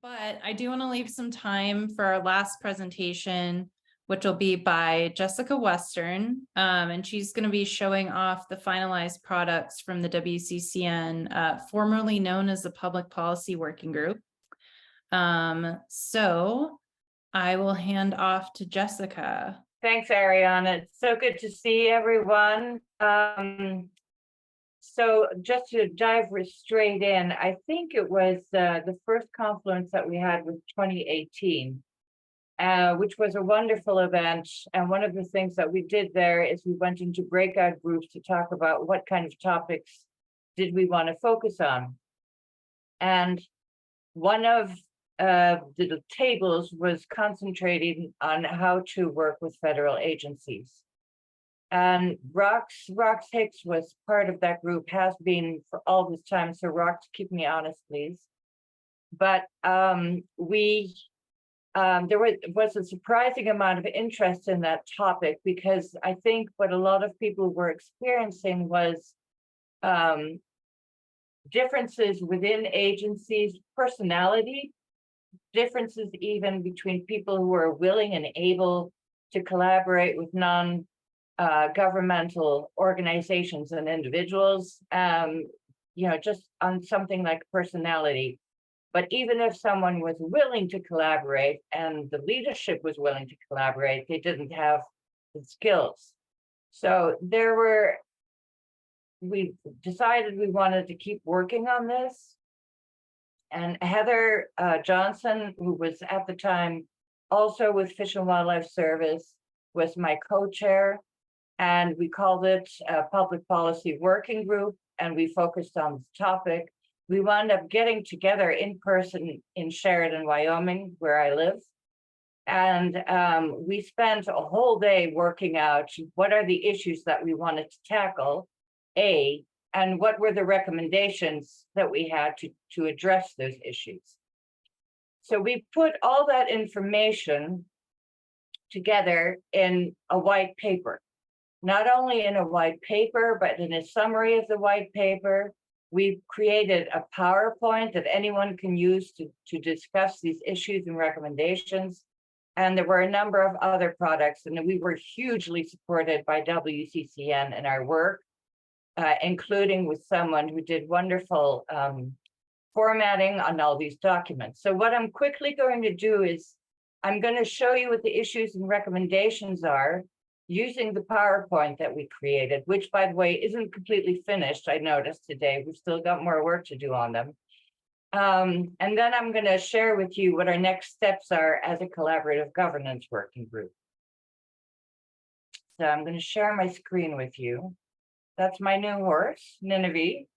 But I do want to leave some time for our last presentation, which will be by Jessica Western. And she's going to be showing off the finalized products from the WCCN, formerly known as the Public Policy Working Group. So I will hand off to Jessica. Thanks, Ariana. It's so good to see everyone. So just to dive straight in, I think it was the first confluence that we had was 2018, which was a wonderful event. And one of the things that we did there is we went into breakout groups to talk about what kind of topics did we want to focus on. And one of the tables was concentrating on how to work with federal agencies. And Rox Hicks was part of that group, has been for all this time. So Rox, keep me honest, please. But there was a surprising amount of interest in that topic, because I think what a lot of people were experiencing was differences within agencies, personality, differences even between people who are willing and able to collaborate with non-governmental organizations and individuals, just on something like personality. But even if someone was willing to collaborate and the leadership was willing to collaborate, they didn't have the skills. So we decided we wanted to keep working on this. And Heather Johnson, who was at the time also with Fish and Wildlife Service, was my co-chair. And we called it a Public Policy Working Group, and we focused on this topic. We wound up getting together in person in Sheridan, Wyoming, where I live. And we spent a whole day working out what are the issues that we wanted to tackle, and what were the recommendations that we had to address those issues. So we put all that information together in a white paper. Not only in a white paper, but in a summary of the white paper. We created a PowerPoint that anyone can use to discuss these issues and recommendations. And there were a number of other products, and we were hugely supported by WCCN in our work, including with someone who did wonderful formatting on all these documents. So what I'm quickly going to do is I'm going to show you what the issues and recommendations are using the PowerPoint that we created, which, by the way, isn't completely finished. I noticed today we've still got more work to do on them. And then I'm going to share with you what our next steps are as a collaborative governance working group. So I'm going to share my screen with you. That's my new horse, Nineveh.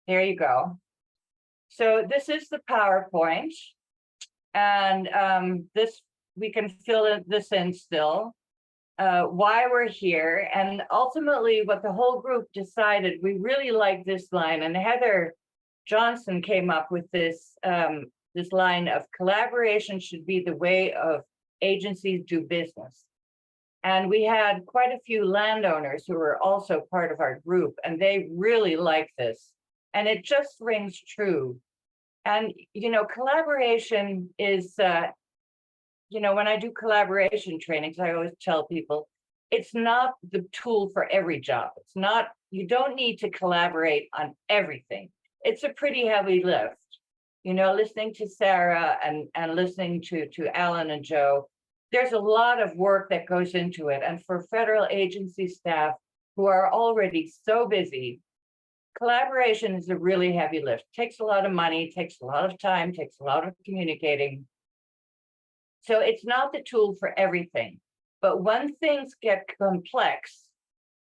There you go. So this is the PowerPoint. And this, we can fill this in still, why we're here. And ultimately what the whole group decided, we really like this line, and Heather Johnson came up with this, this line of collaboration should be the way of agencies do business. And we had quite a few landowners who were also part of our group, and they really like this. And it just rings true. And, collaboration is, when I do collaboration trainings, I always tell people, it's not the tool for every job. It's not, you don't need to collaborate on everything. It's a pretty heavy lift. Listening to Sarah and listening to Alan and Joe, there's a lot of work that goes into it. And for federal agency staff who are already so busy, collaboration is a really heavy lift. Takes a lot of money, takes a lot of time, takes a lot of communicating. So it's not the tool for everything. But when things get complex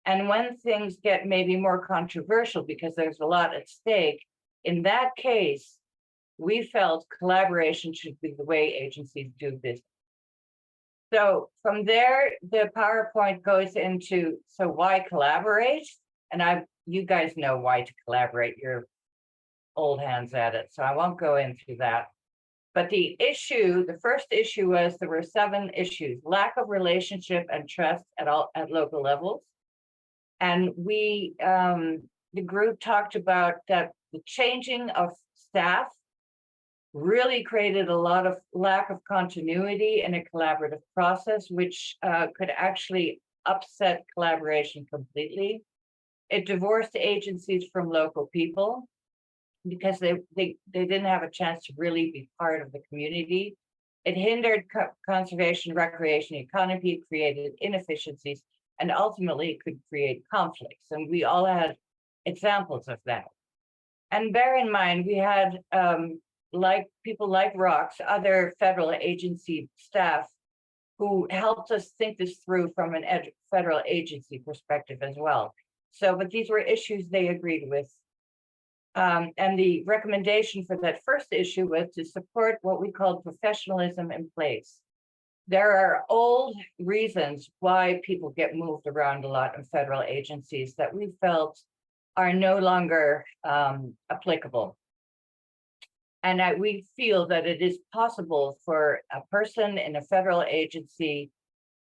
and when things get maybe more controversial because there's a lot at stake, in that case, we felt collaboration should be the way agencies do business. So from there, the PowerPoint goes into, so why collaborate? And you guys know why to collaborate. You're old hands at it, so I won't go into that. But the first issue was there were 7 issues: lack of relationship and trust at local levels. And we, the group talked about that the changing of staff really created a lot of lack of continuity in a collaborative process, which could actually upset collaboration completely. It divorced agencies from local people because they didn't have a chance to really be part of the community. It hindered conservation, recreation, economy, created inefficiencies, and ultimately it could create conflicts. And we all had examples of that. And bear in mind, we had like people like Rox, other federal agency staff who helped us think this through from an federal agency perspective as well. So, but these were issues they agreed with. And the recommendation for that first issue was to support what we call professionalism in place. There are old reasons why people get moved around a lot in federal agencies that we felt are no longer applicable. And we feel that it is possible for a person in a federal agency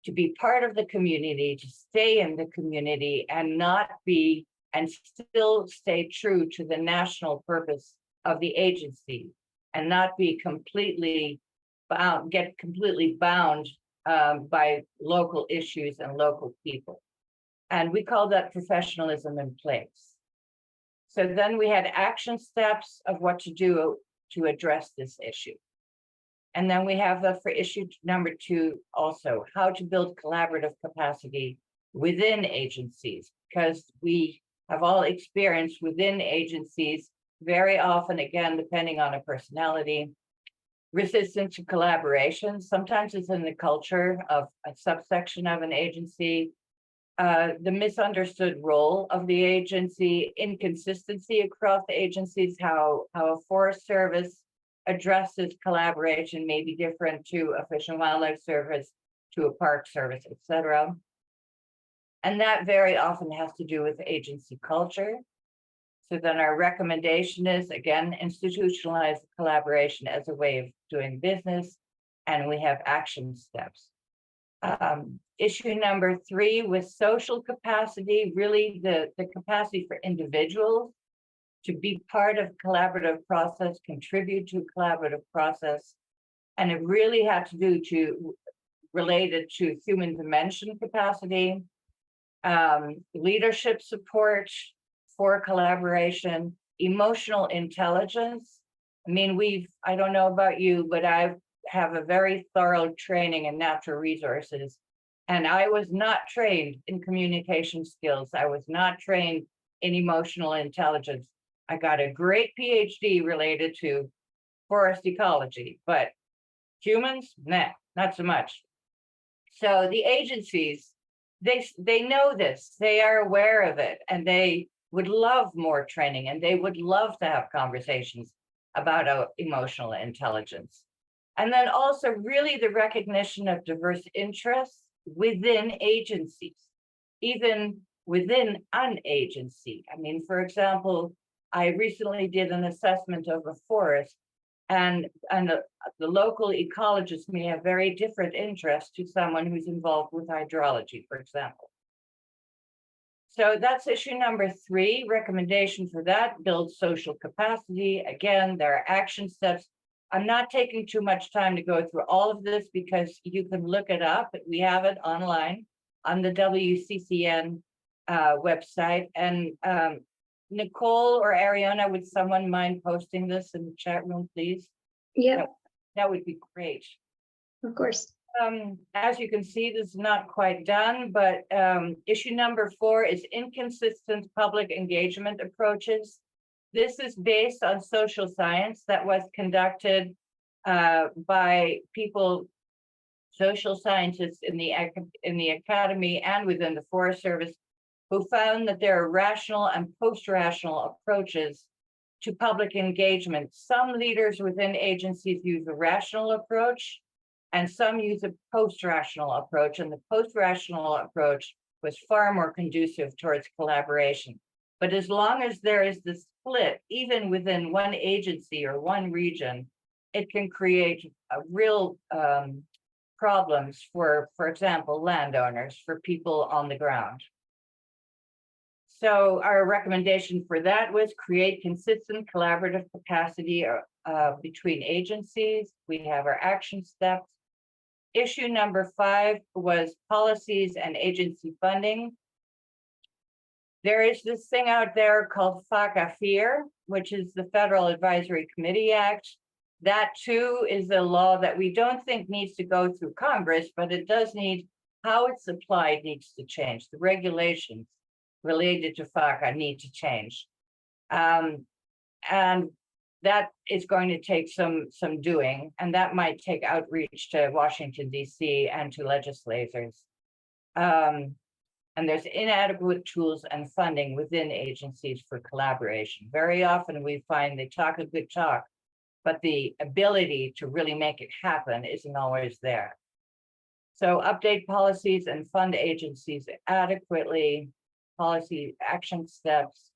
to be part of the community, to stay in the community and not be, and still stay true to the national purpose of the agency and not be completely bound, get completely bound by local issues and local people. And we call that professionalism in place. So then we had action steps of what to do to address this issue. And then we have that for issue number 2 also, how to build collaborative capacity within agencies, because we have all experienced within agencies, very often, again, depending on a personality, resistance to collaboration. Sometimes it's in the culture of a subsection of an agency, the misunderstood role of the agency, inconsistency across the agencies, how a Forest Service addresses collaboration may be different to a Fish and Wildlife Service, to a Park Service, etc. And that very often has to do with agency culture. So then our recommendation is, again, institutionalize collaboration as a way of doing business, and we have action steps. Issue number 3 with social capacity, really the capacity for individuals to be part of collaborative process, contribute to collaborative process. And it really had to do related to human dimension capacity, leadership support for collaboration, emotional intelligence. I mean, I don't know about you, but I have a very thorough training in natural resources. And I was not trained in communication skills. I was not trained in emotional intelligence. I got a great PhD related to forest ecology, but humans, nah, not so much. So the agencies, they know this, they are aware of it, and they would love more training, and they would love to have conversations about emotional intelligence. And then also really the recognition of diverse interests within agencies, even within an agency. I mean, for example, I recently did an assessment of a forest, and the local ecologist may have very different interests to someone who's involved with hydrology, for example. So that's issue number 3, recommendation for that, build social capacity. Again, there are action steps. I'm not taking too much time to go through all of this because you can look it up. We have it online on the WCCN website. And Nicole or Ariana, would someone mind posting this in the chat room, please? Yeah, that would be great. of course. As you can see, this is not quite done, but issue number 4 is inconsistent public engagement approaches. This is based on social science that was conducted by people, social scientists in the academy and within the Forest Service, who found that there are rational and post-rational approaches to public engagement. Some leaders within agencies use a rational approach, and some use a post-rational approach, and the post-rational approach was far more conducive towards collaboration. But as long as there is the split, even within one agency or one region, it can create a real problems for example, landowners, for people on the ground. So our recommendation for that was create consistent collaborative capacity between agencies. We have our action steps. Issue number 5 was policies and agency funding. There is this thing out there called FACA-FEAR, which is the Federal Advisory Committee Act. That too is a law that we don't think needs to go through Congress, but it does need, how it's applied needs to change. The regulations related to FACA need to change. And that is going to take some doing, and that might take outreach to Washington, D.C. and to legislators. And there's inadequate tools and funding within agencies for collaboration. Very often we find they talk a good talk, but the ability to really make it happen isn't always there. So update policies and fund agencies adequately, policy action steps.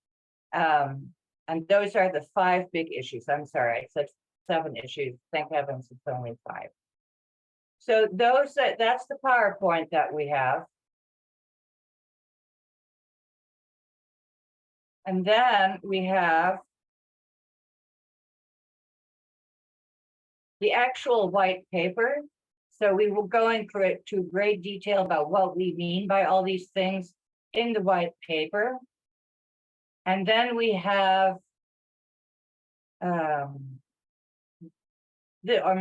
And those are the 5 big issues. I'm sorry, I said 7 issues. Thank heavens it's only 5. So that's the PowerPoint that we have. And then we have the actual white paper. So we will go into great detail about what we mean by all these things in the white paper. And then we have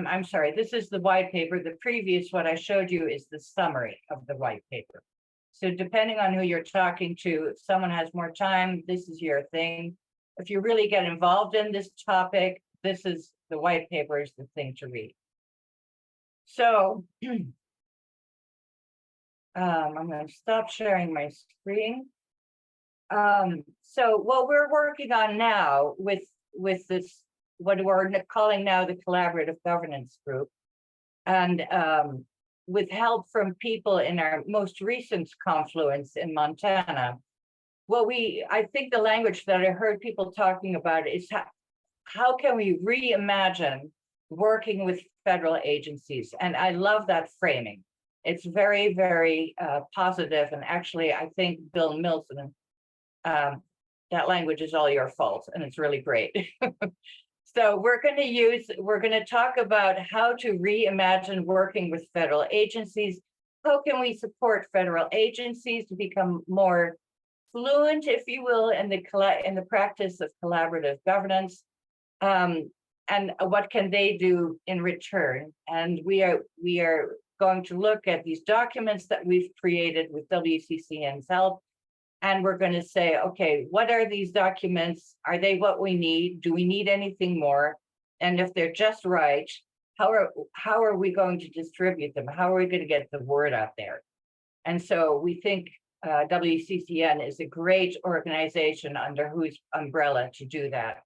I'm sorry, this is the white paper. The previous, what I showed you is the summary of the white paper. So depending on who you're talking to, if someone has more time, this is your thing. If you really get involved in this topic, this is the white paper is the thing to read. So I'm going to stop sharing my screen. So what we're working on now with this, what we're calling now the Collaborative Governance Group, and with help from people in our most recent confluence in Montana, I think the language that I heard people talking about is how can we reimagine working with federal agencies? And I love that framing. It's very, very positive. And actually, I think Bill Milson, that language is all your fault, and it's really great. So we're going to talk about how to reimagine working with federal agencies. How can we support federal agencies to become more fluent, if you will, in the practice of collaborative governance? And what can they do in return? And we are going to look at these documents that we've created with WCCN's help. And we're going to say, okay, what are these documents? Are they what we need? Do we need anything more? And if they're just right, how are we going to distribute them? How are we going to get the word out there? And so we think WCCN is a great organization under whose umbrella to do that.